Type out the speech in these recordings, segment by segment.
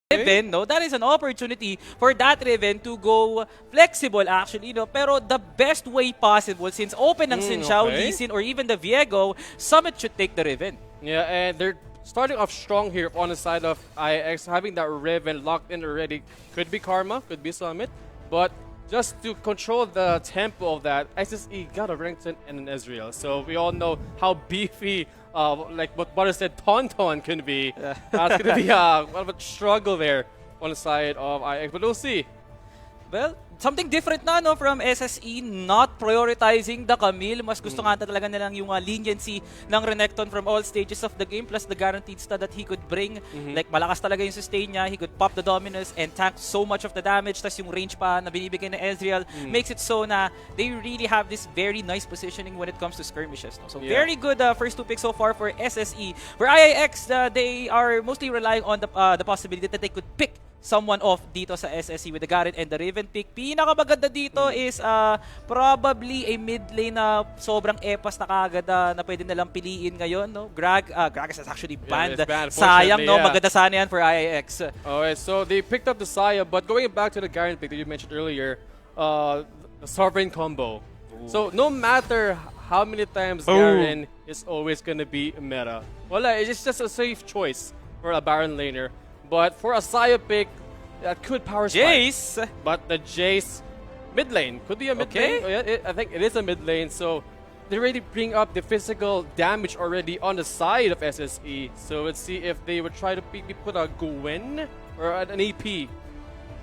Riven, no, that is an opportunity for that Riven to go flexible actually, no. Pero the best way possible, since open ng Xin Xiao, Lee Sin, or even the Viego, Summit should take the Riven. Yeah, and they're starting off strong here on the side of IIX, having that Riven locked in already. Could be Karma, could be Summit, but just to control the tempo of that, SSE got a Renekton and an Ezreal. So we all know how beefy, like what Butter said, Tauntaun can be. That's going to be a struggle there on the side of IIX, but we'll see. Well, something different na, no, from SSE, not prioritizing the Camille. Mas gusto nga talaga nilang yung leniency ng Renekton from all stages of the game, plus the guaranteed stat that he could bring. Like, malakas talaga yung sustain niya. He could pop the dominus and tank so much of the damage. Tas yung range pa na binibigay ng Ezreal makes it so na they really have this very nice positioning when it comes to skirmishes. No? So, very good first two picks so far for SSE. For IIX, they are mostly relying on the possibility that they could pick someone off dito sa SSE with the Garen and the Riven pick. Pinakamaganda dito is probably a mid lane na sobrang epas na kagad na pwede nilang piliin ngayon, no? Gragas is actually banned. Sayang, no? Maganda sana yan for IIX. Alright, so they picked up the Saya, but going back to the Garen pick that you mentioned earlier, the Sovereign combo. So no matter how many times Garen is always going to be meta. Wala, it's just a safe choice for a Baron laner. But for a Saya pick, that could power Jace! Spike. But the Jace mid lane. Could be a mid lane. Oh, yeah, I think it is a mid lane. So they already bring up the physical damage already on the side of SSE. So let's see if they would try to maybe put a Gwen or an AP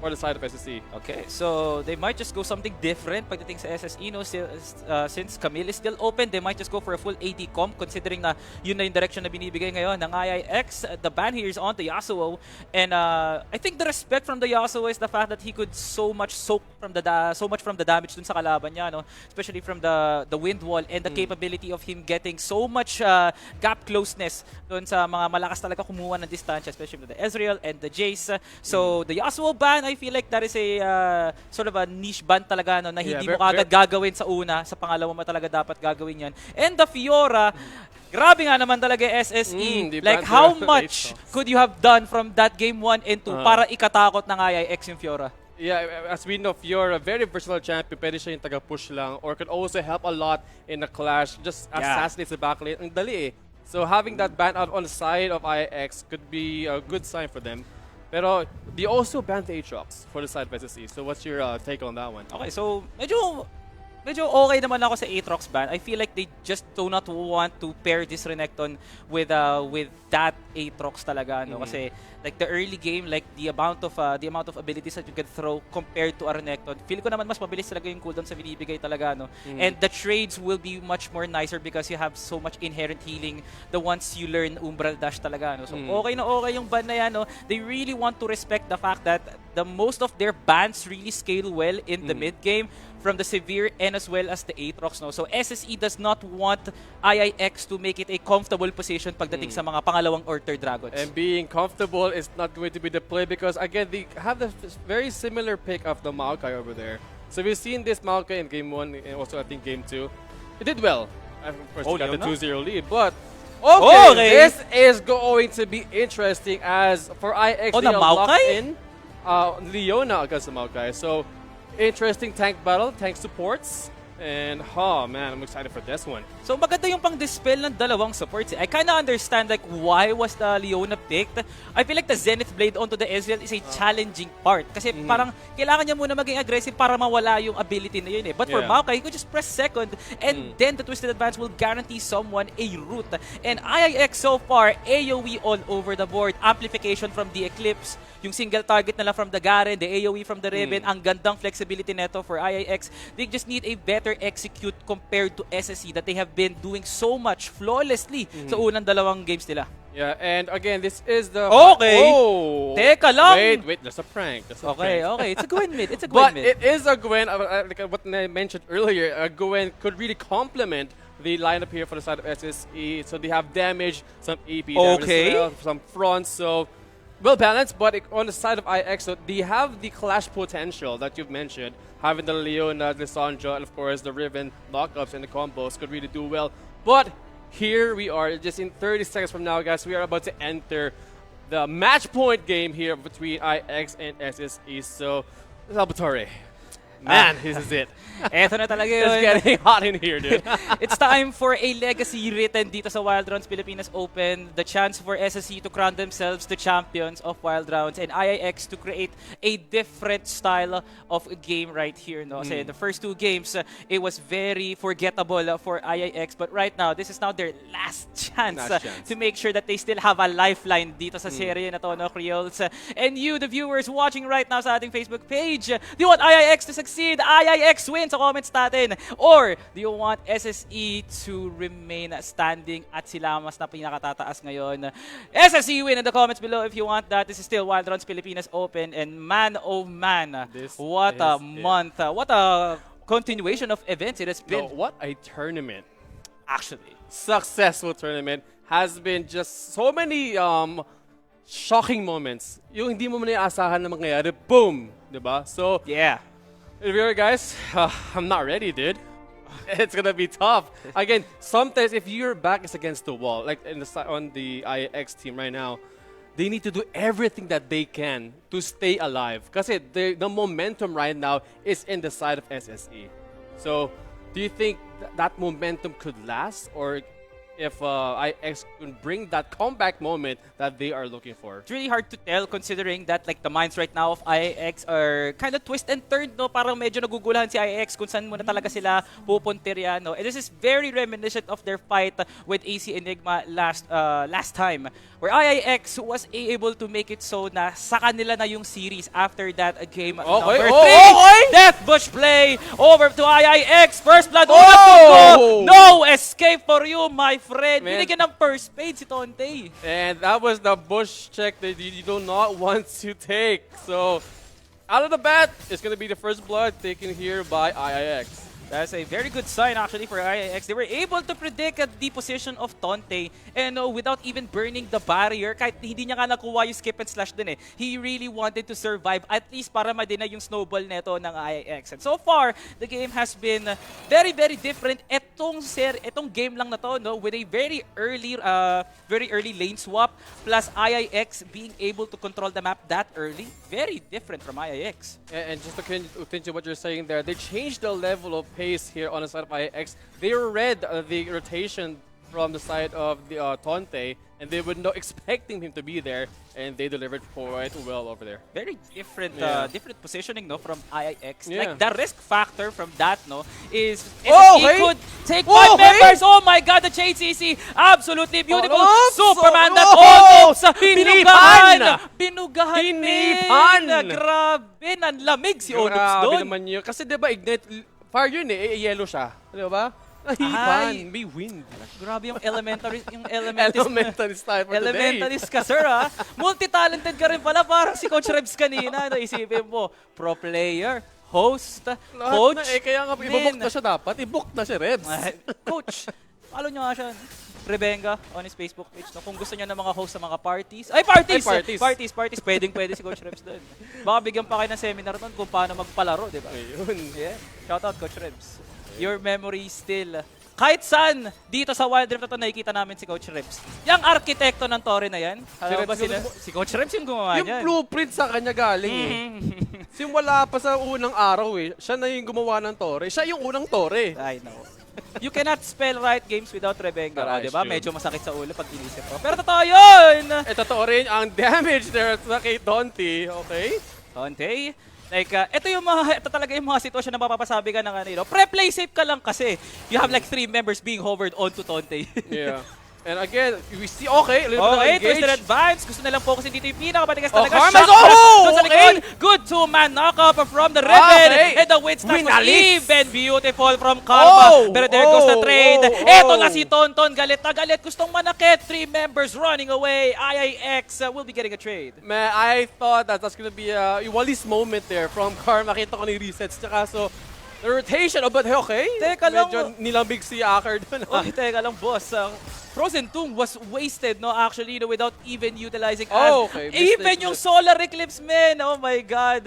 for the side of SSE. Okay, so they might just go something different pagdating sa SSE, no? Since Camille is still open, they might just go for a full AD comp, considering na yun na yung direction na binibigay ngayon ng IIX. The ban here is on to Yasuo, and I think the respect from the Yasuo is the fact that he could so much soak from the damage dun sa kalaban niya, no? Especially from the wind wall and the capability of him getting so much gap closeness dun sa mga malakas talaga kumuha ng distansya, especially the Ezreal and the Jace. So the Yasuo ban, I feel like that is a sort of a niche ban talaga, no, na hindi mo agad gagawin sa una, sa pangalawa mo talaga dapat gagawin yan. And the Fiora, grabe nga naman talaga SSE. Like, how much could you have done from that game 1 and 2 para ikatakot ng IIX yung Fiora? Yeah, as we know, Fiora, very versatile champion. Pwede siya yung taga-push lang, or could also help a lot in the clash. Just assassinate the backlane. Ang dali eh. So having that ban out on the side of IIX could be a good sign for them. Pero they also banned the Aatrox for the side of SSE. So what's your take on that one? Okay, so medyo okay naman ako sa Aatrox ban. I feel like they just do not want to pair this Renekton with that Aatrox talaga, no? Kasi like the early game, like the amount of abilities that you can throw compared to a Renekton, feel ko naman mas mabilis talaga yung cooldown sa binibigay talaga, no? And the trades will be much more nicer because you have so much inherent healing the once you learn Umbral Dash talaga, no? So okay na okay yung ban na yan, no? They really want to respect the fact that the most of their bans really scale well in the mid game, from the Severe and as well as the Aatrox, no? So SSE does not want IIX to make it a comfortable position pagdating sa mga pangalawang or third dragons. And being comfortable is not going to be the play because, again, they have the very similar pick of the Maokai over there. So we've seen this Maokai in Game 1 and also I think Game 2. It did well. Of course, got the 2-0 lead, but this is going to be interesting as for IIX they are locked in Leona against the Maokai. So interesting tank battle, tank supports. And, oh man, I'm excited for this one. So, maganda yung pang-dispel ng dalawang supports. I kinda understand like why was the Leona picked. I feel like the Zenith Blade onto the Ezreal is a challenging part. Kasi parang kailangan niya muna maging aggressive para mawala yung ability na yun eh. But for Maokai, he could just press second and then the Twisted Advance will guarantee someone a route. And IIX so far, AoE all over the board. Amplification from the Eclipse. Yung single target nila from the Garen, the AoE from the Riven. Ang gandang flexibility neto for IIX. They just need a better execute compared to SSE that they have been doing so much flawlessly sa unang dalawang games nila. Yeah, and again, this is the... Okay! Teka lang! Wait, that's a prank. That's a prank. Okay. It's a Gwen mid. But it is a Gwen, like what I mentioned earlier, a Gwen could really complement the lineup here for the side of SSE. So they have damage, some AP damage as well, some fronts, so... well balanced, but on the side of IX, so they have the clash potential that you've mentioned. Having the Leona, the Sandra, and of course the Riven lockups and the combos could really do well. But here we are, just in 30 seconds from now, guys, we are about to enter the match point game here between IX and SSE. So, Salvatore, man, this is it. Eto na talaga yun. It's getting hot in here, dude. It's time for a legacy written dito sa Wild Rounds Pilipinas Open. The chance for SSE to crown themselves the champions of Wild Rounds and IIX to create a different style of game right here. No? Kasi the first two games, it was very forgettable for IIX. But right now, this is now their last chance, to make sure that they still have a lifeline dito sa serye na to, no, Creoles. And you, the viewers watching right now sa ating Facebook page, do you want IIX to succeed? IIX win sa comments natin. Or do you want SSE to remain standing at sila mas na pinakatataas ngayon? SSE win in the comments below if you want that. This is still Wild Rounds Pilipinas Open, and man oh man, what a month, what a continuation of events it has been. No, what a tournament. Actually, Successful tournament. Has been just so many shocking moments. Yung hindi mo inaasahan na mangyayari, boom! Diba? So, yeah. if you're guys, I'm not ready, dude. It's gonna be tough. Again, sometimes if your back is against the wall, like on the IIX team right now, they need to do everything that they can to stay alive. Kasi the momentum right now is in the side of SSE. So, do you think that momentum could last, or if IX can bring that comeback moment that they are looking for? It's really hard to tell considering that like the minds right now of IIX are kind of twist and turned, no? Parang medyo nagugulahan si IIX kung saan muna talaga sila pupuntirya, no? And this is very reminiscent of their fight with AC Enigma last time, where IIX was able to make it so na sa kanila na yung series after that game number 3. Death Bush play over to IIX. First blood. No escape for you, my friend. Binigyan ng first spade si Tonte. And that was the bush check that you do not want to take. So, out of the bat, it's going to be the first blood taken here by IIX. That's a very good sign actually for IIX. They were able to predict the position of Tonte and without even burning the barrier. Kahit hindi niya nga nakuha yung skip and slash din eh. He really wanted to survive at least para madina yung snowball neto ng IIX. And so far, the game has been very, very different. Etong game lang na to, no, with a very early lane swap plus IIX being able to control the map that early. Very different from IIX. And just to continue what you're saying there, they changed the level of pace here on the side of IIX. They read the rotation from the side of the Tonte, and they were not expecting him to be there, and they delivered quite well over there. Very different different positioning, no, from IIX. Like the risk factor from that, no, is SSE could take 5 members. Oh my god, the chain CC, absolutely beautiful. Superman that almost binugahan din. Grabe, nanlamig si Onyx doon. Grabe naman yun. Kasi diba Ignite, fire yun eh, yellow siya. Diba? Nahipan, may wind. Grabe yung elementalist style for today. Elementalist ka, sir, ha? Multi-talented ka rin pala, parang si Coach Rebs kanina. Isipin mo, pro player, host, coach, kaya nga, ibook na siya dapat. I-book na siya, Rebs. Coach, follow nyo nga siya. Rebenga on his Facebook page. No? Kung gusto niya ng mga host sa mga parties. Parties. Pwede si Coach Rebs doon. Baka bigyan pa kayo ng seminar doon kung paano magpalaro, di ba? Ayun. Yeah. Shout out, Coach Rebs. Your memory still. Kahit saan, dito sa Wild Rift na to, nakikita namin si Coach Rebs. Yung arkitekto ng Torre na yan. Alam ba sila? Si Coach Rebs yung gumawa niyan. Yung blueprint sa kanya galing eh. Simula pa sa unang araw eh. Siya na yung gumawa ng Torre. Siya yung unang Torre. I know. You cannot spell right games without Rebenga. Right, diba? Medyo masakit sa ulo pag inisip ko. Pero totoo yun! Totoo rin ang damage there sa kay Tonte. Okay? Tonte, like, ito talaga yung mga sitwasyon na mapapasabi ka ng ano, pre-play safe ka lang kasi you have like 3 members being hovered onto Tonte. Yeah. And again, we see, okay, a little bit of engage. Twisted advance. Gusto nilang focusin dito yung pinakamatigas talaga. Karmas! Doon sa likod. Good two-man knock-up from the Riven. And the win start was even beautiful from Karma. Pero there goes the trade. Eto na si Tonton. Galit na galit. Gustong manakit. 3 members running away. IIX will be getting a trade. Man, I thought that's gonna be a Wallis moment there from Karma. Kita ko ni resets. Tsaka so, the rotation, but okay. Teka lang. Medyo nilamig si Akar doon. Teka lang, boss. Frozen Tomb was wasted, no, actually, no, without even utilizing even yung Solar Eclipse, man. Oh my God.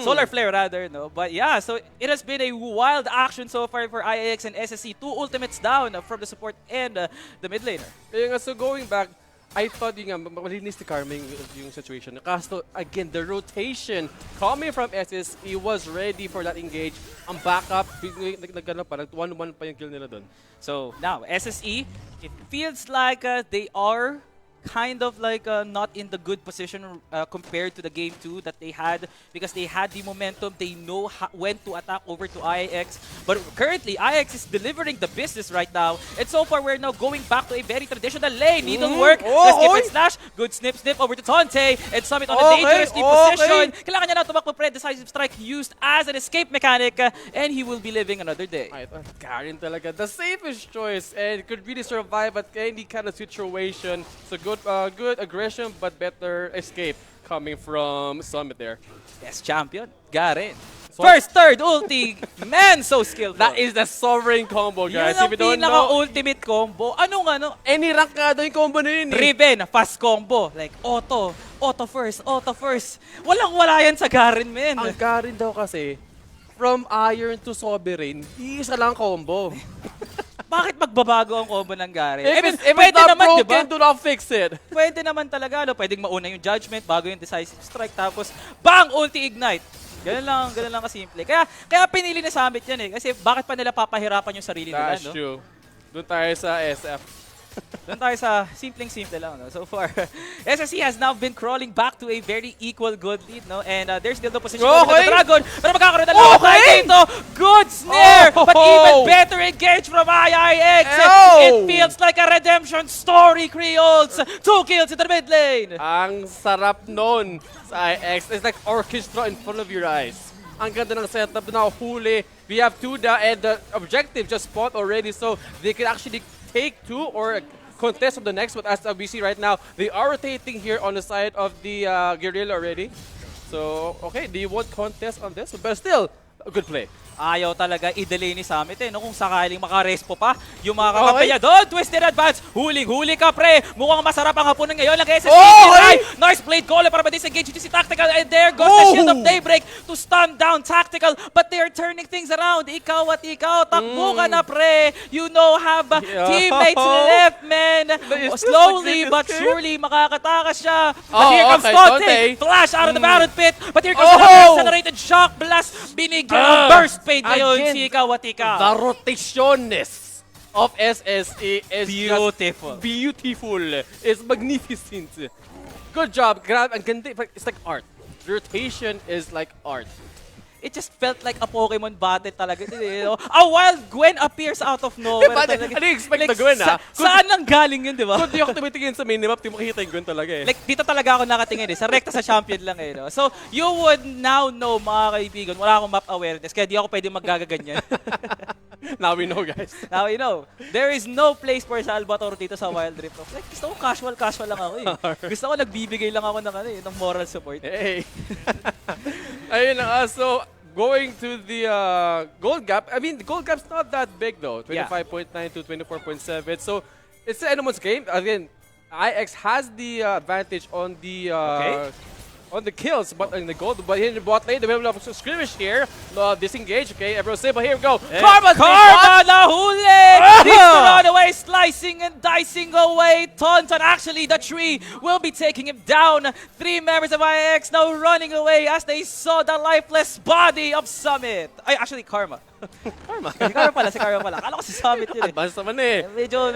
Solar Flare, rather, no. But yeah, so it has been a wild action so far for IIX and SSE. 2 ultimates down from the support and the mid laner. Kaya nga, so going back, I thought yung malinis ni Karma yung situation. Kaso, again, the rotation coming from SSE was ready for that engage. Ang backup, nag-1-1 pa yung kill nila dun. So now, SSE, it feels like they are kind of like not in the good position compared to the game 2 that they had, because they had the momentum, they know when to attack over to IIX, but currently IIX is delivering the business right now, and so far we're now going back to a very traditional lane. Needlework, the skip and slash, good snip over to Tonte, and Summit on a dangerously position. Kailangan niya na tumakbo pre, decisive strike used as an escape mechanic, and he will be living another day. Garen talaga, the safest choice, and could really survive at any kind of situation. So good aggression, but better escape coming from Summit there. Yes, champion, Garen. First, third, ulti, man, so skillful. That is the sovereign combo, guys. Yun If you don't know, pinaka-ultimate combo. Ano? any rank nga daw yung combo na yun. Riven, fast combo. Like, auto first. Walang-wala yan sa Garen, man. Ang Garen daw kasi, from Iron to Sovereign, iisa lang combo. Bakit magbabago ang combo ng Garen? If Pwede it's not naman, broken, diba? do not fix it. Pwede naman talaga, pwedeng mauna yung judgment, bago yung decisive strike, tapos bang! Ulti ignite. Ganun lang kasimple. Kaya pinili na Summit yan eh. Kasi bakit pa nila papahirapan yung sarili nila, That's no? true. Doon tayo sa SF. Doon tayo sa simpleng-simple lang, no? So far, SSE has now been crawling back to a very equal good lead, no? And there's still the position of the Dragon. Pero magkakaroon na lang dito. Good snare! But even better engage from IIX. It feels like a redemption story, Creoles. 2 kills in the mid lane. Ang sarap nun sa IX. It's like orchestra in front of your eyes. Ang ganda ng setup na huli. We have Tuda and the objective just spawned already, so they can actually take 2 or contest of the next, but as we see right now, they are rotating here on the side of the Guerrilla already. So, okay, they won't contest on this, but still, a good play. Ayaw talaga i-delay ni Summit no? Kung sakaling makarespo pa yung mga kakampi niya doon. Twisted advance. Huling-huli ka, pre. Mukhang masarap ang hapunan ngayon ng SSE. Nice blade caller para ma-disengage si Tactical. And there goes the Shield of Daybreak to stun down Tactical. But they're turning things around. Ikaw at ikaw. Takbo ka na, pre. You know, have teammates left, man. Slowly but surely makakatakas siya. But here comes Tonte. Flash out of the Baron Pit. But here comes the accelerated shock blast. Binigyan ng burst fade ngayon si Ikaw at Ikaw. The rotationness of SSE is beautiful. Beautiful. It's magnificent. Good job. Ang ganda. It's like art. The rotation is like art. It just felt like a Pokemon battle talaga. A wild Gwen appears out of nowhere. Ano yung expect na Gwen, ha? Saan lang galing yun, di ba? Kung di ako tumitingin sa minimap, di makikita yung Gwen talaga eh. Like, dito talaga ako nakatingin eh. Sa rekta sa champion lang eh. No? So, you would now know, mga kaibigan, wala akong map awareness, kaya di ako pwede maggagaganyan. Now we know, guys. Now we know. There is no place for Salvatore dito sa Wild Rift. Like, gusto ko casual lang ako eh. Gusto ko nagbibigay lang ako ng moral support. Hey. Ayun na, so going to the gold gap. I mean, the gold gap's not that big though. 25.9 to 24.7. So it's anyone's game. Again, IX has the advantage on the on the kills, but in the gold. But here in the bot lane, the middle of skirmish here. Disengage. Okay, everyone's safe. But here we go. Karma nahuli! He's thrown away, slicing and dicing away. Tauntaun, actually, the tree will be taking him down. 3 members of IX now running away as they saw the lifeless body of Summit. Ay, actually, Karma. Si Karma pala. Akala ko si Summit yun eh. Advance naman eh. Medyo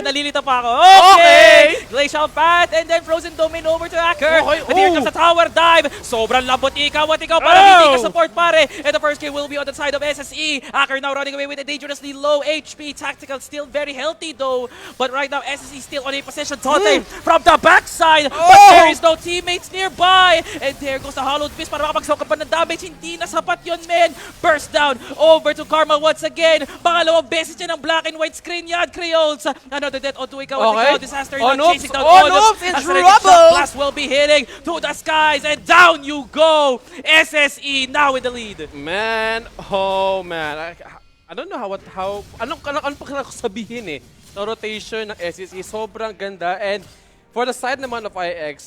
nalilita pa ako. Okay! Glacial Path and then Frozen Domain over to Hacker. But here comes the tower dive. Sobrang lambot Ikaw at Ikaw para hindi ka support pare. And the first kill will be on the side of SSE. Hacker now running away with a dangerously low HP. Tactical still very healthy though. But right now SSE still on a possession. Tonte from the backside. But there is no teammates nearby. And there goes the Hollowed Fist para makapagsokan pa ng damage. Hindi na sapat yun, men. Burst down over to Karma once again. Pangalawang beses niya ng black and white screen yan, Creoles. Another death onto Ikaw at Ikaw. Disaster now chasing down Onoops in trouble! Blast will be hitting to the skies and down you go. SSE now in the lead. Man, oh man. I don't know ano pa kailangan ko sabihin eh. The rotation ng SSE sobrang ganda, and for the side naman of IX,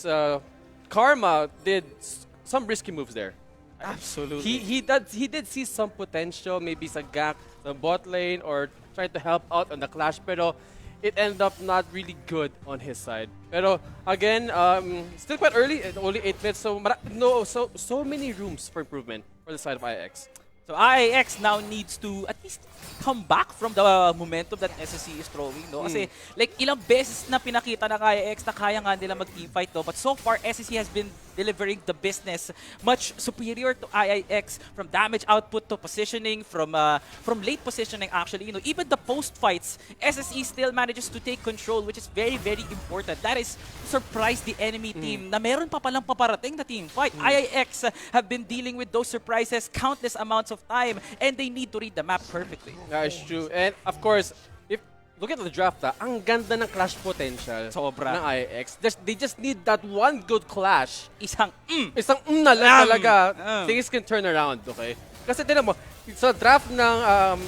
Karma did some risky moves there. Absolutely. He did see some potential, maybe sa gank, sa bot lane, or try to help out on the clash, pero it ended up not really good on his side. Pero again, still quite early, only 8 minutes, so many rooms for improvement for the side of IIX. So IIX now needs to at least come back from the momentum that SSE is throwing, no? Kasi like ilang beses na pinakita ng IIX na kaya nga nila mag-team fight, no? But so far, SSE has been delivering the business much superior to IIX from damage output to positioning, from late positioning actually. You know, even the post fights, SSE still manages to take control, which is very, very important. That is surprise the enemy team na meron pa palang paparating na team fight. IIX have been dealing with those surprises countless amounts of time, and they need to read the map perfectly. That is true. And of course, if look at the draft, ang ganda ng clash potential Sobra. ng IIX. They just need that one good clash. Isang Na lang talaga. Things can turn around, okay? Kasi tinan mo, sa draft ng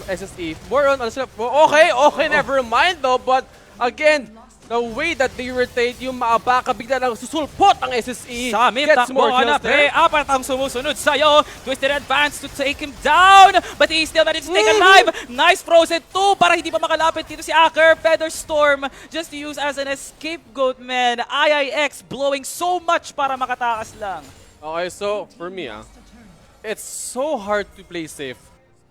SSE, more on, okay, never mind though, but again, the way that they rotate, yung maabaka, bigla lang susulpot ang SSE. Samit, Gets more takbo kills na, pre. Apat ang sumusunod sa'yo. Twisted advance to take him down. But he still managed to take alive. Nice frozen 2 para hindi pa makalapit dito si Acker. Feather Storm just to use as an scapegoat, man. IIX blowing so much para makatakas lang. Okay, so for me, it's so hard to play safe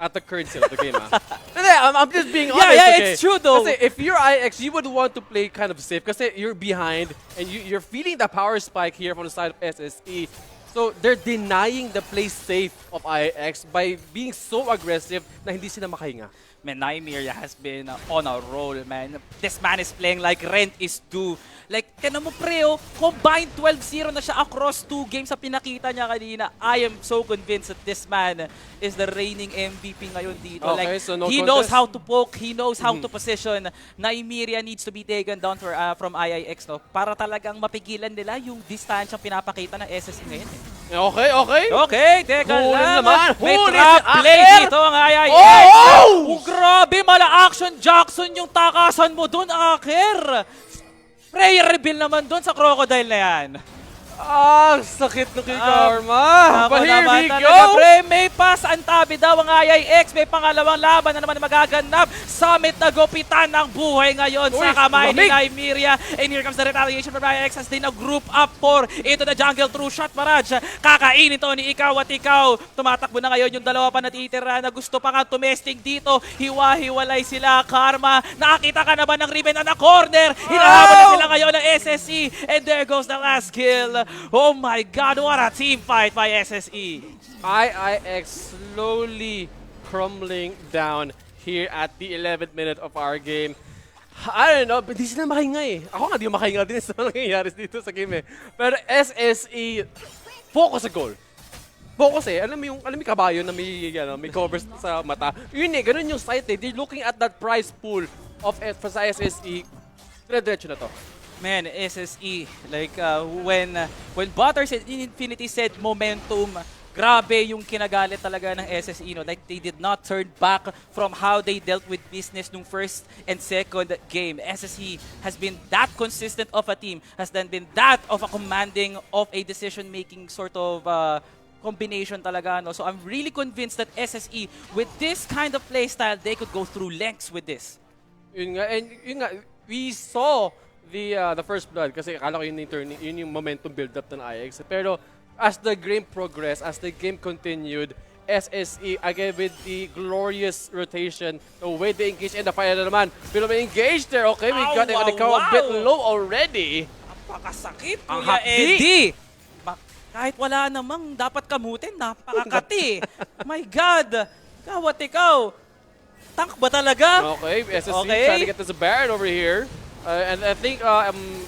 at the current state of the game. I'm just being honest. Yeah, okay? it's true though. Kasi if you're IX, you would want to play kind of safe kasi you're behind and you're feeling the power spike here from the side of SSE. So they're denying the play safe of IX by being so aggressive na hindi sila makahinga. Man, Nymeria has been on a roll, man. This man is playing like rent is due. Like, tinan mo pre, combined 12-0 na siya across 2 games sa pinakita niya kanina. I am so convinced that this man is the reigning MVP ngayon dito. Okay, like, so no he contest. knows how to poke, he knows how to position. Nymeria needs to be taken down from IIX, no? Para talagang mapigilan nila yung distansya pinapakita ng SSE ngayon. Okay. Okay, teka Huli lang. naman. May Huli trap si play Acker. dito ang IIX. Oh! Grabe, mala action Jackson yung takasan mo doon, Acker. Prayer reveal naman doon sa crocodile na yan. Sakit ng kay Karma. But here we talaga, go. Pre, may pass antabi daw ang IIX. May pangalawang laban na naman magaganap. Summit na gupitan ng buhay ngayon sa kamay ni Nymeria. And here comes the retaliation from IIX as they nag-group up for into the jungle through shot barrage. Kakainin ito ni Ikaw at Ikaw. Tumatakbo na ngayon yung dalawa pa natitira na gusto pa nga tumesting dito. Hiwa-hiwalay sila. Karma, nakakita ka na ba ng ribbon na corner? Hinahabol na sila ngayon ng SSE. And there goes the last kill. Oh my God, what a team fight by SSE. IIX slowly crumbling down here at the 11th minute of our game. I don't know, but di sila makahinga eh. Ako nga di makahinga din sa nangyayari dito sa game eh. Pero SSE, focus sa goal. Focus eh. Alam mo yung kabayo na may covers sa mata. Yun eh, ganun yung sight eh. They're looking at that prize pool of sa SSE. Dire-diretso na to. Man, SSE, like when Butters and Infinity said momentum, grabe yung kinagalit talaga ng SSE. No? Like they did not turn back from how they dealt with business nung first and second game. SSE has been that consistent of a team, has then been that of a commanding of a decision-making sort of combination talaga. No? So I'm really convinced that SSE, with this kind of playstyle, they could go through lengths with this. Yun nga, we saw the first blood kasi akala ko yun yung momentum build-up ng IIX. Pero as the game progressed, as the game continued, SSE, again with the glorious rotation, the way they engage in the fight na naman. Pero may engage there, okay? We got it a bit low already. Napakasakit, Ang Kuya hapdi. Eddie. Kahit wala namang dapat kamutin, napakakati. My God! Kawat ikaw. Tank ba talaga? Okay, SSE Okay. trying to get this Baron over here. And I think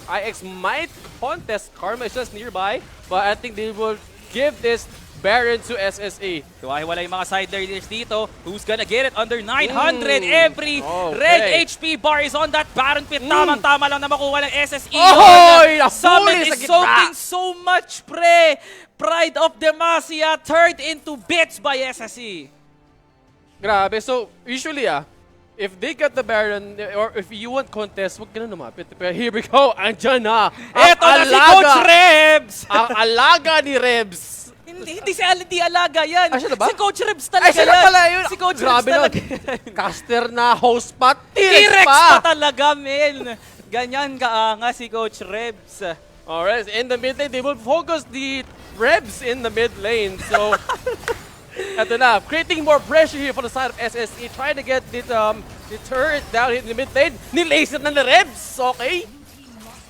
IX might contest Karma is just nearby, but I think they will give this Baron to SSE. Wala yung mga side lanes dito. Who's gonna get it? Under 900. Every Okay. red HP bar is on that Baron pit. Tamang-tama lang na makuha ng SSE. Oy! Summit Nahuli sa is gitna. soaking so much, pre. Pride of Demacia turned into bits by SSE. Grabe. So, usually if they get the Baron, or if you want contest, wag ka na lumapit. Pero here we go. Andyan na. Eto na si Coach Rebs! Ang alaga ni Rebs. Hindi si Aldi Alaga yan. Ah, siya na ba? Si Coach Rebs talaga Ay, siya na pala yun. Si Coach Grabe Rebs talaga nun. Caster na, host pa, T-Rex T-Rex pa pa! talaga, men. Ganyan kaanga si Coach Rebs. Alright, in the mid lane, they will focus the Rebs in the mid lane. So, eto na, creating more pressure here for the side of SSE, trying to get the turret down here in the mid lane. Nilaser na ni Rebs, okay?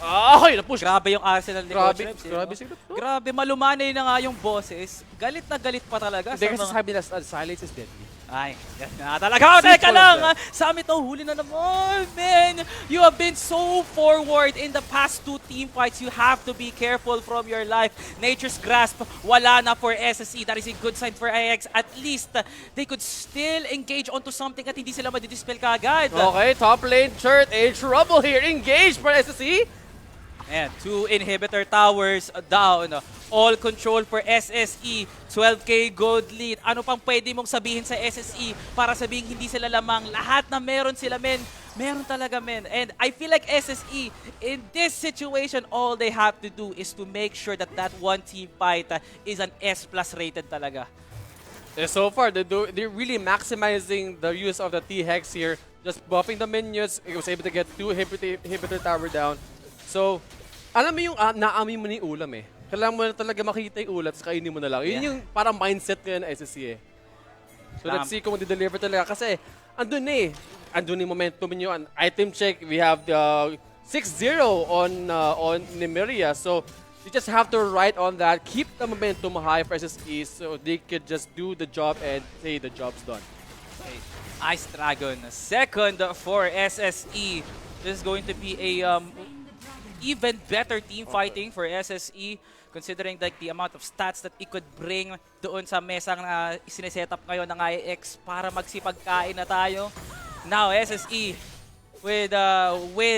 Ay, na-push. Grabe yung arsenal ni Coach Grabe, Rebs. grabe no? sila. Grabe, malumanay na nga yung bosses. Galit na galit pa talaga. Hindi sa kasi mga- sabi nila, silence is deadly. Ay, yan na talaga. Teka Simple lang. as that. Sami to, huli na naman. Man, you have been so forward in the past 2 team fights. You have to be careful from your life. Nature's Grasp, wala na for SSE. That is a good sign for IIX. At least, they could still engage onto something at hindi sila madidispel kaagad. Okay, top lane, Chert, a trouble here. Engaged for SSE. And 2 inhibitor towers down. All control for SSE. 12k gold lead. Ano pang pwede mong sabihin sa SSE para sabihin hindi sila lamang? Lahat na meron sila, men. Meron talaga, men. And I feel like SSE, in this situation, all they have to do is to make sure that that one team fight is an S+ rated talaga. So far, they're really maximizing the use of the T-Hex here. Just buffing the minions. It was able to get 2 inhibitor tower down. So, alam mo yung naamoy mo ni ulam eh. Kailangan mo na talaga makita yung ulat, saka kainin mo na lang. Yun yung parang mindset ngayon ng SSE eh. So let's see kung di-deliver talaga. Kasi andun eh. Andun yung momentum nyo. An item check, we have the 6-0 on Nymeria. So you just have to ride on that. Keep the momentum high for SSE so they could just do the job and say the job's done. Okay. Ice Dragon, second for SSE. This is going to be a even better team fighting for SSE, considering like the amount of stats that it could bring doon sa mesang na sineset up ngayon ng IIX para magsipagkain na tayo. Now SSE with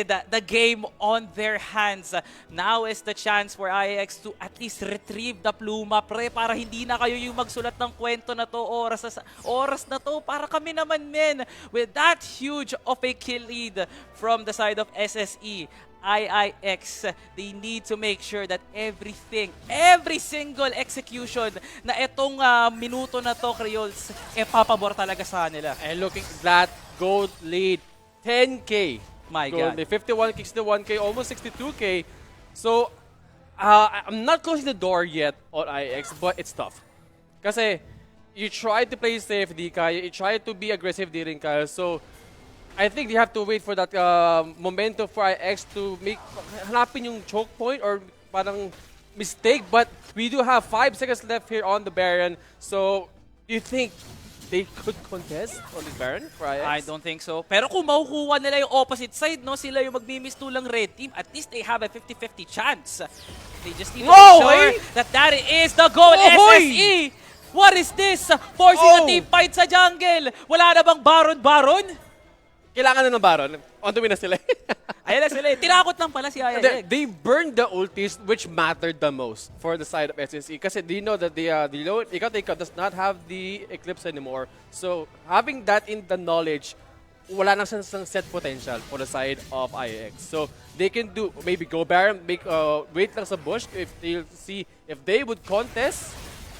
the game on their hands. Now is the chance for IIX to at least retrieve the pluma, pre, para hindi na kayo yung magsulat ng kwento na to oras na to para kami naman, men. With that huge of a kill lead from the side of SSE, IIX, they need to make sure that every single execution na etong minuto na to, Creoles, papabor talaga sa nila. And looking at that gold lead, 10k. My gold God. lead, 51k, 61k, almost 62k. So, I'm not closing the door yet on IIX, but it's tough. Kasi, you try to play safe, di kaya. You try to be aggressive, di rin kaya. So, I think they have to wait for that momentum for IX to hanapin yung choke point or parang mistake. But we do have 5 seconds left here on the Baron. So, do you think they could contest on this Baron for IX? I don't think so. Pero kung makukuha nila yung opposite side, no, sila yung magmimistulang red team, at least they have a 50-50 chance. They just need to make sure that that is the goal. SSE! What is this? Forcing a team fight sa jungle. Wala na bang Baron? Kailangan na ng Baron. On the win na sila. Ayan na sila. Tinakot lang pala si IIX. They burned the ultis, which mattered the most for the side of SSE. Kasi they know that the low Ikaw does not have the Eclipse anymore. So, having that in the knowledge, wala nang set potential for the side of IIX. So, they can do, maybe go Baron, wait lang sa bush if they'll see if they would contest.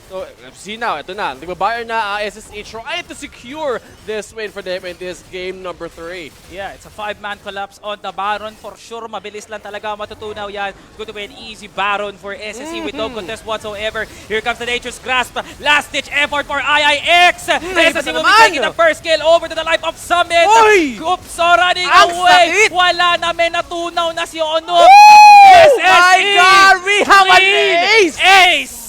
So, see now, ito na. Nagbabayar na SSE trying to secure this win for them in this game number 3. Yeah, it's a 5-man collapse on the Baron. For sure, mabilis lang talaga matutunaw yan. It's going to be an easy Baron for SSE with no contest whatsoever. Here comes the Nature's Grasp. Last-ditch effort for IIX. SSE will be taking the first kill over to the life of Summit. Oops, running away. Wala namin natunaw na si Onub. SSE! My God, we have an ace!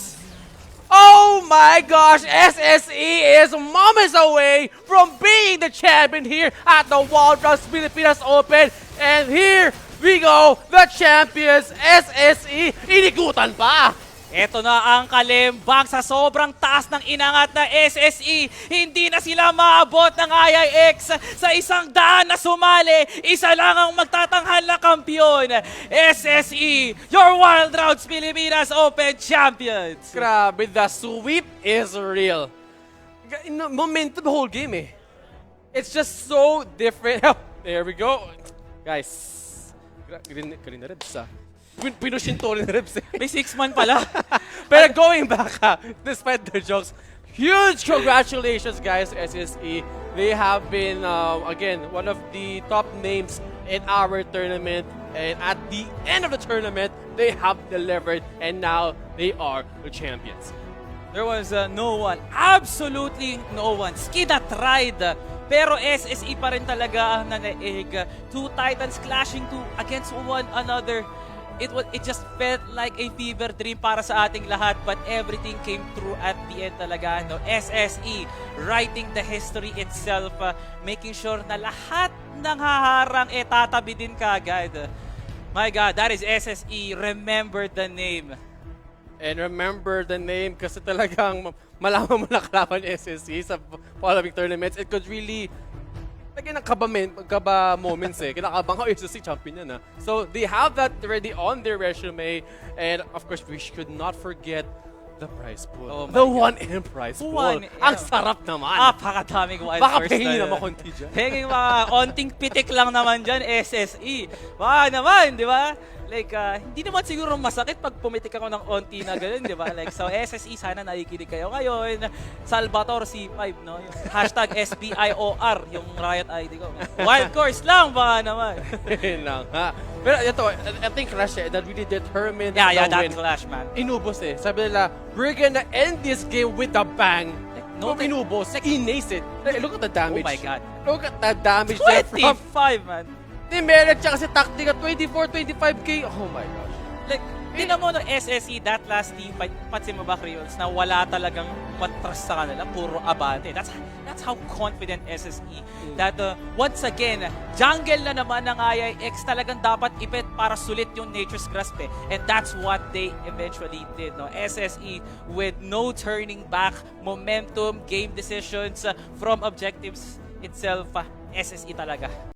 Oh my gosh, SSE is moments away from being the champion here at the Rounds Pilipinas Open. And here we go, the champions, SSE, inikutan pa. Ito na ang kalimbang sa sobrang taas ng inangat na SSE. Hindi na sila maabot ng IIX sa 100 na sumali. Isa lang ang magtatanghal na kampiyon. SSE, your Wild Rounds Pilipinas Open champions. Grabe, the sweep is real. Momentum the whole game eh. It's just so different. There we go. Guys, galing na rin sa Pinushin to rin reps. May 6-man pala. Pero going back, despite the jokes, huge congratulations, guys, to SSE. They have been, again, one of the top names in our tournament. And at the end of the tournament, they have delivered, and now they are the champions. There was no one, absolutely no one. Skida tried, pero SSE pa rin talaga ang nanaig. Two titans clashing against one another. It just felt like a fever dream para sa ating lahat, but everything came true at the end talaga. No? SSE writing the history itself, making sure na lahat ng haharang tatabi din kaagad. My God, that is SSE. Remember the name. And remember the name kasi talagang malaman mo na kalaban ni SSE sa following tournaments. It could really lagyan ng kaba moments Kinakabang SSE champion yan So they have that already on their resume. And of course, we should not forget the prize pool. Oh the 1M prize pool. Ang sarap naman. Napakadaming wild Baka first pahingin naman konti dyan. Hingin mga onting pitik lang naman dyan, SSE. Baka naman, di ba? Like, hindi naman siguro masakit pag pumitik ako ng onti na gano'n, di ba? Like, so SSE, sana nakikinig kayo ngayon. Salvatore C5, no? Yung hashtag SBIOR, yung Riot ID ko. Wild course lang, baka naman. Yun lang, ha? Pero ito, I think Clash that really determined Yeah, the that win. clash, man. Inubos Sabi nila, we're gonna end this game with a bang. No, Kung inubos, inace it. Look at the damage. Oh my God. Look at the damage there from 25, man. ni Merit tsaka si Tactica, 24-25k. Oh my gosh. Like, tinan mo ng SSE, that last team fight, pansin mo ba, Creoles, na wala talagang matras sa kanila, puro abante. That's how confident SSE. That once again, jungle na naman ng IIX talagang dapat ipet para sulit yung Nature's Grasp And that's what they eventually did. No? SSE with no turning back, momentum, game decisions from objectives itself, SSE talaga.